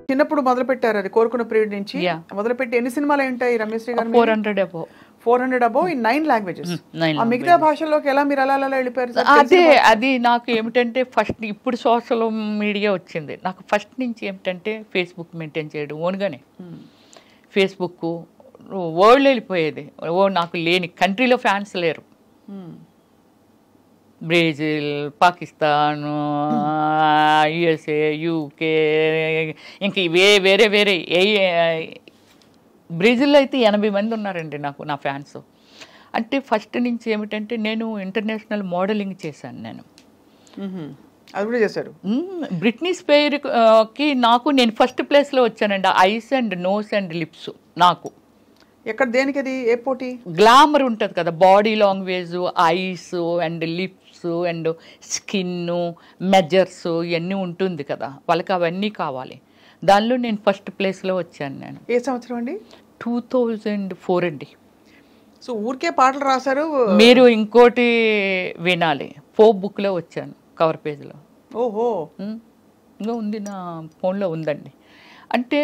చిన్నప్పుడు మొదలు పెట్టారు అది కోరుకున్న పీరియడ్ నుంచి మొదలుపెట్టి ఎన్ని సినిమాలు ఉంటాయి రమేష్ గారు? 400 above. 400 above in 9 languages. ఆ మిగతా భాషల్లోకి ఎలా మీరు అలా వెళ్ళిపోయారు? అది నాకు ఏమిటంటే ఫస్ట్ ఇప్పుడు సోషల్ మీడియా వచ్చింది. నాకు ఫస్ట్ నుంచి ఏమిటంటే ఫేస్బుక్ మెయింటైన్ చేయడం ఓన్గానే. ఫేస్బుక్ వరల్డ్ వెళ్ళిపోయేది. నాకు లేని కంట్రీలో ఫ్యాన్స్ లేరు. బ్రెజిల్, పాకిస్తాన్, యుఎస్ఏ, యూకే, ఇంక వేరే బ్రెజిల్లో అయితే 80 మంది ఉన్నారండి నాకు నా ఫ్యాన్స్. అంటే ఫస్ట్ నుంచి ఏమిటంటే నేను ఇంటర్నేషనల్ మోడలింగ్ చేశాను. నేను అది కూడా చేశారు. బ్రిట్నీ స్పైర్కి నేను ఫస్ట్ ప్లేస్లో వచ్చానండి. Eyes and nose and lips నాకు. ఎక్కడ దేనికి అది ఏ పోటీ? గ్లామర్ ఉంటుంది కదా, body language, eyes and lips and skin, measures ఇవన్నీ ఉంటుంది కదా, వాళ్ళకి అవన్నీ కావాలి. దానిలో నేను ఫస్ట్ ప్లేస్లో వచ్చాను. నేను ఏ సంవత్సరం అండి? 2004 అండి. సో ఊరికే పాటలు రాశారు మీరు? ఇంకోటి వినాలి, బుక్లో వచ్చాను కవర్ పేజ్లో. ఓహో, ఇంకా ఉంది, నా ఫోన్లో ఉందండి. అంటే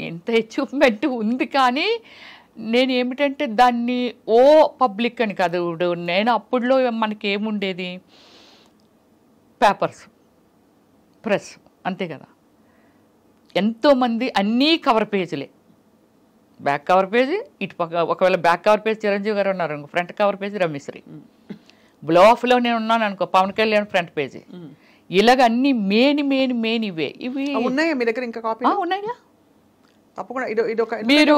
ఎంత అచీవ్మెంట్ ఉంది. కానీ నేను ఏమిటంటే దాన్ని పబ్లిక్ అని కాదు. నేను అప్పుడులో మనకి ఏముండేది, పేపర్స్, ప్రెస్, అంతే కదా. ఎంతోమంది అన్నీ కవర్ పేజీలే. బ్యాక్ కవర్ పేజీ ఇటు పక్క, ఒకవేళ బ్యాక్ కవర్ పేజ్ చిరంజీవి గారు ఉన్నారు అనుకో, ఫ్రంట్ కవర్ పేజీ రమేశ్వరి. బ్లోఫ్లో నేను ఉన్నాను అనుకో, పవన్ కళ్యాణ్ ఫ్రంట్ పేజీ. ఇలాగ అన్ని మెయిన్ ఇవి ఉన్నాయా మీ దగ్గర? ఇంకా కాపీ ఉన్నాయా? తప్పకుండా మీరు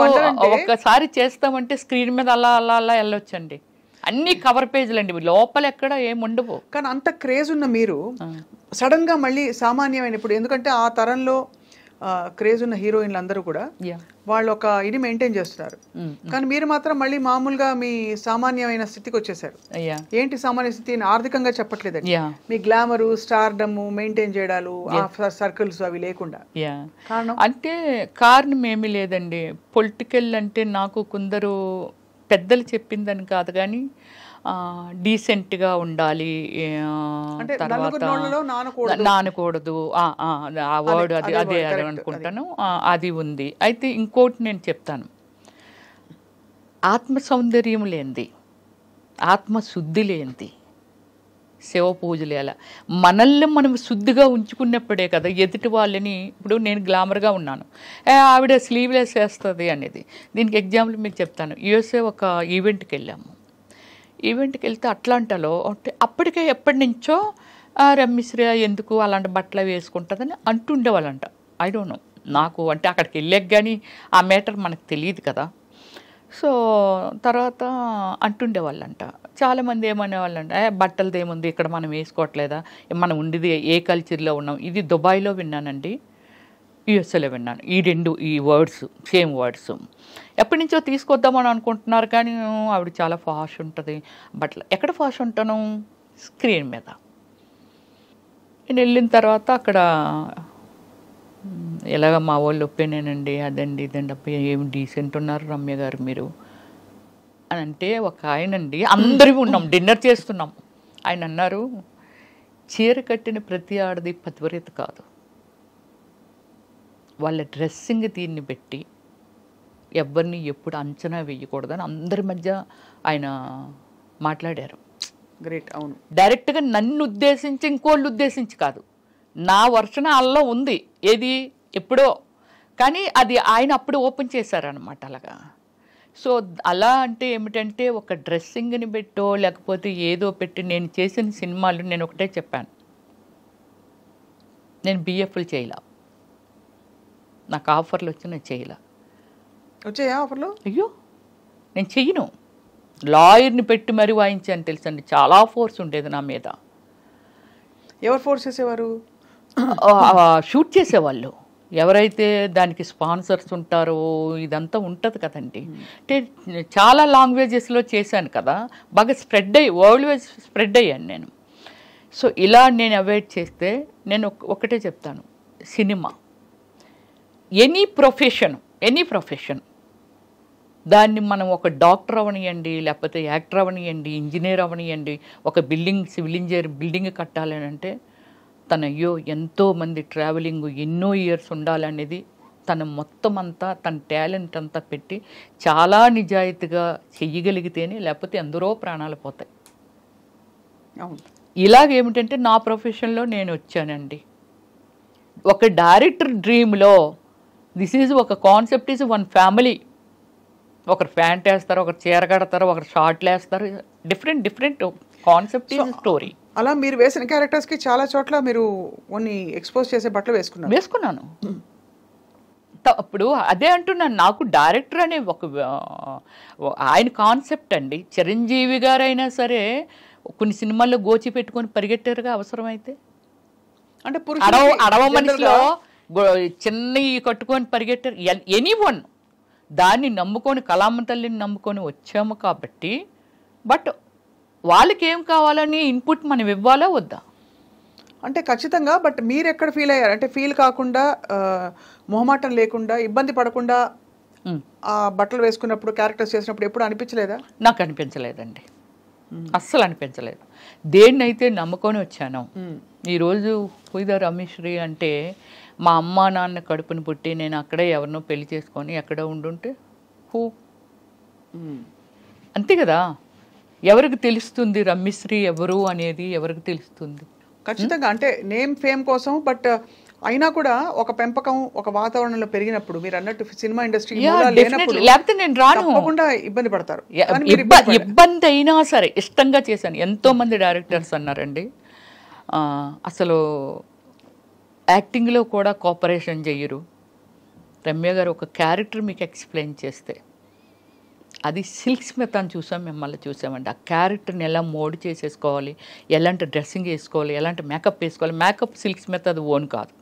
ఒక్కసారి చేస్తామంటే స్క్రీన్ మీద అలా వెళ్ళొచ్చండి. అన్ని కవర్ పేజీలు అండి, లోపల ఎక్కడ ఏముండవు. కానీ అంత క్రేజ్ ఉన్న మీరు సడన్ గా మళ్ళీ సామాన్యమైన, ఇప్పుడు ఎందుకంటే ఆ తరంలో క్రేజ్ ఉన్న హీరోయిన్లు అందరూ కూడా వాళ్ళు ఒక ఇది మెయింటైన్ చేస్తున్నారు. కానీ మీరు మాత్రం మళ్ళీ మామూలుగా మీ సామాన్యమైన స్థితికి వచ్చేసారు. ఏంటి సామాన్య స్థితి? ఆర్థికంగా చెప్పట్లేదండి, మీ గ్లామరు, స్టార్డమ్ మెయింటైన్ చేయడాలు, సర్కిల్స్ అవి లేకుండా. అంటే కారణం ఏమీ లేదండి. పొలిటికల్ అంటే నాకు కొందరు పెద్దలు చెప్పిందని కాదు, కానీ డీసెంట్గా ఉండాలి, తర్వాత నానకూడదు, ఆ వర్డ్ అదే అనుకుంటాను, అది ఉంది. అయితే ఇంకోటి నేను చెప్తాను, ఆత్మ సౌందర్యం లేనిది, ఆత్మశుద్ధి లేనిది శివ పూజలు ఎలా, మనల్ని మనం శుద్ధిగా ఉంచుకున్నప్పుడే కదా ఎదుటి వాళ్ళని. ఇప్పుడు నేను గ్లామర్గా ఉన్నాను, ఆవిడ స్లీవ్లెస్ వేస్తుంది అనేది. దీనికి ఎగ్జాంపుల్ మీకు చెప్తాను. యూఎస్ఏ ఒక ఈవెంట్కి వెళ్ళాము. ఈవెంట్కి వెళ్తే అట్లాంటాలో అప్పటికే ఎప్పటి నుంచో రమ్మిశ్రీ ఎందుకు అలాంటి బట్టలు వేసుకుంటుందని అంటుండేవాళ్ళంట. ఐ డోంట్ నో, నాకు అంటే అక్కడికి వెళ్ళాక కానీ ఆ మ్యాటర్ మనకు తెలియదు కదా. సో తర్వాత అంటుండేవాళ్ళంట. చాలామంది ఏమనేవాళ్ళంట, బట్టలది ఏముంది, ఇక్కడ మనం వేసుకోవట్లేదా, మనం ఉండేది ఏ కల్చర్లో ఉన్నాం. ఇది దుబాయ్లో విన్నానండి, యుఎస్ఏలో విన్నాను. ఈ వర్డ్స్ సేమ్ వర్డ్స్ ఎప్పటి నుంచో తీసుకొద్దామని అనుకుంటున్నారు. కానీ ఆవిడ చాలా ఫాస్ట్ ఉంటుంది బట్టలు. ఎక్కడ ఫాస్ట్ ఉంటాను? స్క్రీన్ మీద. నేను వెళ్ళిన తర్వాత అక్కడ ఎలాగ మా వాళ్ళు ఒపీనియన్ అండి, అదండి ఇదండి, అబ్బాయి ఏమి డీసెంట్ ఉన్నారు రమ్య గారు మీరు అని అంటే, ఒక ఆయనండి, అందరివి ఉన్నాం డిన్నర్ చేస్తున్నాం, ఆయన అన్నారు, చీర కట్టిన ప్రతి ఆడది పతివ్రత కాదు, వాళ్ళ డ్రెస్సింగ్ దీన్ని పెట్టి ఎవరిని ఎప్పుడు అంచనా వేయకూడదని అందరి మధ్య ఆయన మాట్లాడారు. గ్రేట్. అవును, డైరెక్ట్గా నన్ను ఉద్దేశించి ఇంకోళ్ళు ఉద్దేశించి కాదు, నా వర్షన అల్లో ఉంది ఏది ఎప్పుడో, కానీ అది ఆయన అప్పుడు ఓపెన్ చేశారనమాట అలాగా. సో అలా అంటే ఏమిటంటే ఒక డ్రెస్సింగ్ని పెట్టో లేకపోతే ఏదో పెట్టి నేను చేసిన సినిమాలు నేను ఒకటే చెప్పాను, నేను బిఎఫ్లు చేయలా, నాకు ఆఫర్లు వచ్చి నేను చేయలా. వచ్చాయా ఆఫర్లు? అయ్యో నేను చెయ్యను, లాయర్ని పెట్టి మరీ వాయించాను తెలుసండి. చాలా ఫోర్స్ ఉండేది నా మీద. ఎవరు ఫోర్స్ చేసేవారు? షూట్ చేసేవాళ్ళు ఎవరైతే దానికి స్పాన్సర్స్ ఉంటారో ఇదంతా ఉంటుంది కదండి. అంటే చాలా లాంగ్వేజెస్లో చేశాను కదా, బాగా స్ప్రెడ్ అయ్యి వరల్డ్ వైజ్ స్ప్రెడ్ అయ్యాను నేను. సో ఇలా నేను అవాయిడ్ చేస్తే నేను ఒకటే చెప్తాను, సినిమా ఎనీ ప్రొఫెషన్ దాన్ని మనం ఒక డాక్టర్ అవనియండి, లేకపోతే యాక్టర్ అవనియండి, ఇంజనీర్ అవనియండి, ఒక సివిల్ ఇంజనీర్ బిల్డింగ్ కట్టాలని అంటే తన అయ్యో ఎంతోమంది ట్రావెలింగ్ ఎన్నో ఇయర్స్ ఉండాలనేది తన మొత్తం అంతా తన టాలెంట్ అంతా పెట్టి చాలా నిజాయితీగా చెయ్యగలిగితేనే, లేకపోతే ఎందరో ప్రాణాలు పోతాయి. అవును. ఇలాగేమిటంటే నా ప్రొఫెషన్లో నేను వచ్చానండి. ఒక డైరెక్టర్ డ్రీమ్లో దిస్ ఈజ్ ఒక కాన్సెప్ట్ ఈజ్ వన్ ఫ్యామిలీ. ఒకరు ప్యాంట్ వేస్తారు, ఒకరు చీర కడతారు, ఒకరు షార్ట్లు వేస్తారు. Different concept is story. అలా మీరు వేసిన క్యారెక్టర్స్కి చాలా చోట్ల మీరు కొన్ని ఎక్స్పోజ్ చేసే బట్టలు వేసుకున్నాను. ఇప్పుడు అదే అంటున్నాను, నాకు డైరెక్టర్ అనే ఒక ఆయన కాన్సెప్ట్ అండి. చిరంజీవి గారైనా సరే కొన్ని సినిమాల్లో గోచి పెట్టుకొని పరిగెట్టారుగా అవసరమైతే. అంటే అడవ మనిషిలో చిన్న కట్టుకొని పరిగెట్టారు. ఎనీవన్ దాన్ని నమ్ముకొని, కళామ తల్లిని నమ్ముకొని వచ్చాము కాబట్టి. బట్ వాళ్ళకి ఏం కావాలని ఇన్పుట్ మనం ఇవ్వాలా వద్దా అంటే ఖచ్చితంగా. బట్ మీరు ఎక్కడ ఫీల్ అయ్యారు అంటే, ఫీల్ కాకుండా, మొహమాటం లేకుండా, ఇబ్బంది పడకుండా ఆ బట్టలు వేసుకున్నప్పుడు, క్యారెక్టర్స్ చేసినప్పుడు ఎప్పుడు అనిపించలేదా? నాకు అనిపించలేదండి, అస్సలు అనిపించలేదు. దేన్నైతే నమ్ముకొని వచ్చాను. ఈరోజు పూజ రమేశ్వరి అంటే మా అమ్మ నాన్న కడుపుని పుట్టి నేను అక్కడే ఎవరినో పెళ్లి చేసుకొని ఎక్కడో ఉండుంటే అంతే కదా. ఎవరికి తెలుస్తుంది రమ్యశ్రీ ఎవరు అనేది? ఎవరికి తెలుస్తుంది? ఖచ్చితంగా. అంటే నేమ్ ఫేమ్ కోసం. బట్ అయినా కూడా ఒక పెంపకం, ఒక వాతావరణంలో పెరిగినప్పుడు మీరు అన్నట్టు సినిమా ఇండస్ట్రీ లేకపోతే నేను రాను, తప్పకుండా ఇబ్బంది పడతారు. ఇబ్బంది అయినా సరే ఇష్టంగా చేశాను. ఎంతో మంది డైరెక్టర్స్ అన్నారండి అసలు యాక్టింగ్లో కూడా కోఆపరేషన్ చెయ్యరు. రమ్య గారు ఒక క్యారెక్టర్ మీకు ఎక్స్ప్లెయిన్ చేస్తే, అది సిల్క్ స్మిత్ అని చూసాం, మిమ్మల్ని చూసామండి. ఆ క్యారెక్టర్ని ఎలా మోడ్ చేసేసుకోవాలి, ఎలాంటి డ్రెస్సింగ్ వేసుకోవాలి, ఎలాంటి మేకప్ వేసుకోవాలి. మేకప్ సిల్క్ స్మిత్ అది ఓన్ కాదు,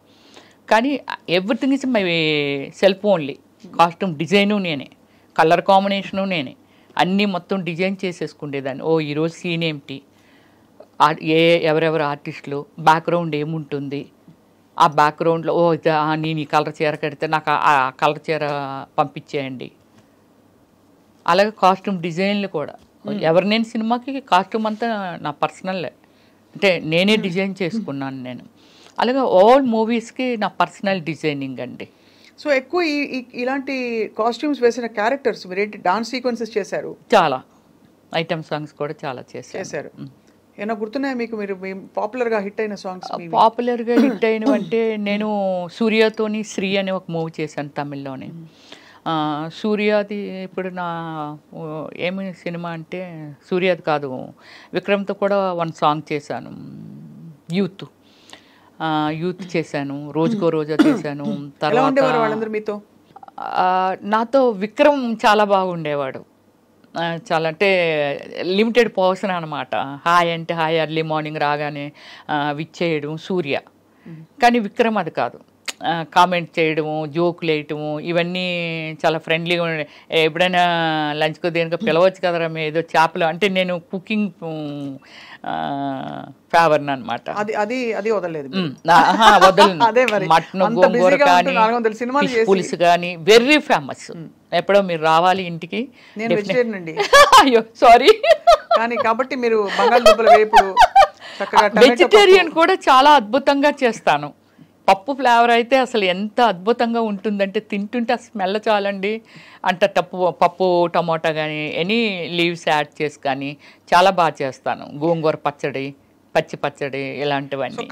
కానీ everything is my self only. Costume design నేనే, కలర్ కాంబినేషను నేనే, అన్నీ మొత్తం డిజైన్ చేసేసుకుండేదాన్ని. ఈరోజు సీన్ ఏమిటి, ఎవరెవరు ఆర్టిస్టులు, బ్యాక్గ్రౌండ్ ఏముంటుంది, ఆ బ్యాక్గ్రౌండ్లో నేను ఈ కలర్ చీర కడితే నాకు ఆ కలర్ చీర పంపించేయండి. అలాగే కాస్ట్యూమ్ డిజైన్లు కూడా నేను సినిమాకి కాస్ట్యూమ్ అంతా నా పర్సనల్, అంటే నేనే డిజైన్ చేసుకున్నాను నేను. అలాగే ఆల్ మూవీస్కి నా పర్సనల్ డిజైనింగ్ అండి. సో ఎక్కువ ఇలాంటి కాస్ట్యూమ్స్ వేసిన క్యారెక్టర్స్ మీరేంటి డాన్స్ సీక్వెన్సెస్ చేశారు, చాలా ఐటమ్ సాంగ్స్ కూడా చాలా చేశారు. ఏమైనా గుర్తున్నాయా మీకు? మీరు పాపులర్గా హిట్ అయిన సాంగ్స్? పాపులర్గా హిట్ అయినవంటే నేను సూర్యతోని శ్రీ అనే ఒక మూవీ చేశాను తమిళ్లోనే. సూర్యాది ఇప్పుడు నా ఏమి సినిమా అంటే సూర్యాది కాదు, విక్రమ్తో కూడా వన్ సాంగ్ చేశాను, యూత్ చేశాను, రోజుకో రోజా చేశాను. తర్వాత మీతో నాతో విక్రమ్ చాలా బాగుండేవాడు. చాలా అంటే లిమిటెడ్ పర్సన్ అనమాట. హాయ్ అంటే హాయ్, ఎర్లీ మార్నింగ్ రాగానే విచ్చేయడం సూర్య. కానీ విక్రమ్ అది కాదు, కామెంట్ చేయడము, జోకులు వేయటము, ఇవన్నీ చాలా ఫ్రెండ్లీగా ఉండే. ఎప్పుడైనా లంచ్కో దేనికో పిలవచ్చు కదరా ఏదో చేపలు అంటే, నేను కుకింగ్ ఫేవర్ని అనమాట. వదలను. మటన్, గోంగూర కానీ, ఫిష్ పులుసు కానీ వెరీ ఫేమస్. ఎప్పుడో మీరు రావాలి ఇంటికి. అయ్యో సారీ, కానీ కాబట్టి మీరు బంగాళదుంపల వేపుడు, వెజిటేరియన్ కూడా చాలా అద్భుతంగా చేస్తాను. పప్పు ఫ్లేవర్ అయితే అసలు ఎంత అద్భుతంగా ఉంటుందంటే, తింటుంటే ఆ స్మెల్ చాలండి. అంటే పప్పు టమోటా కానీ ఎనీ లీవ్స్ యాడ్ చేసి కానీ చాలా బాగా చేస్తాను. గోంగూర పచ్చడి, పచ్చి పచ్చడి, ఇలాంటివన్నీ.